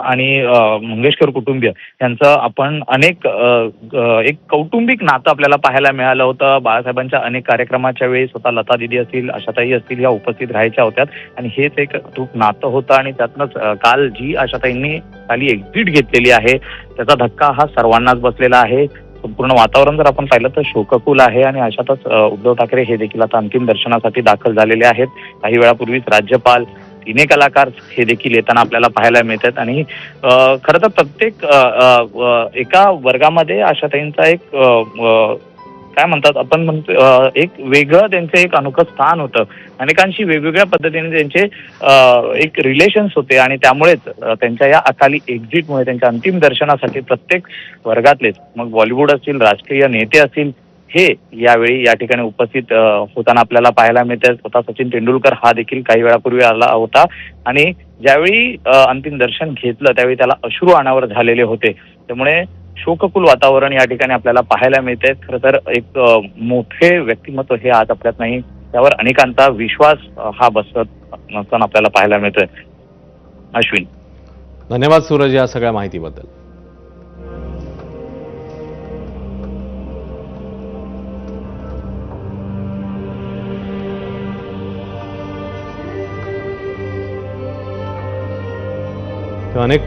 आणि मंगेशकर कुटुंबीय यांचं आपण एक कौटुंबिक नातं आपल्याला पाहायला मिळालं होतं. बाळासाहेबांच्या अनेक कार्यक्रमाच्या वेळी स्वतः लता दिदी असतील, आशाताई असतील या उपस्थित राहायच्या होत्या आणि हेच एक अतूट नातं होतं आणि त्यातनंच काल जी आशाताईंनी खाली एक्झिट घेतलेली आहे त्याचा धक्का हा सर्वांनाच बसलेला आहे. संपूर्ण वातावरण जर आपण पाहिलं तर शोककुल आहे आणि अशातच उद्धव ठाकरे हे देखील आता अंतिम दर्शनासाठी दाखल झालेले आहेत. काही वेळापूर्वीच राज्यपाल, सिने कलाकार हे देखील येताना आपल्याला पाहायला मिळतात आणि खरं तर प्रत्येक एका वर्गामध्ये आशाताईंचा एक काय म्हणतात आपण म्हणतो एक वेगळं त्यांचं एक अनोखं स्थान होतं. अनेकांशी वेगवेगळ्या पद्धतीने त्यांचे एक रिलेशन्स होते आणि त्यामुळेच त्यांच्या या अकाली एक्झिटमुळे त्यांच्या अंतिम दर्शनासाठी प्रत्येक वर्गातलेच मग बॉलिवूड असतील, राजकीय नेते असतील हे यावेळी या ठिकाणी उपस्थित होताना आपल्याला पाहायला मिळतात. स्वतः सचिन तेंडुलकर हा देखील काही वेळापूर्वी आला होता आणि ज्यावेळी अंतिम दर्शन घेतलं त्यावेळी त्याला अश्रू अनावर झालेले होते. त्यामुळे शोककुल वातावरण या ठिकाणी आपल्याला पाहायला मिळते. खरं तर एक मोठे व्यक्तिमत्व हे आज आपल्यात नाही, त्यावर अनेकांचा विश्वास हा बसत नसताना आपल्याला पाहायला मिळतोय. अश्विन, धन्यवाद सूरज या सगळ्या माहितीबद्दल. अनेक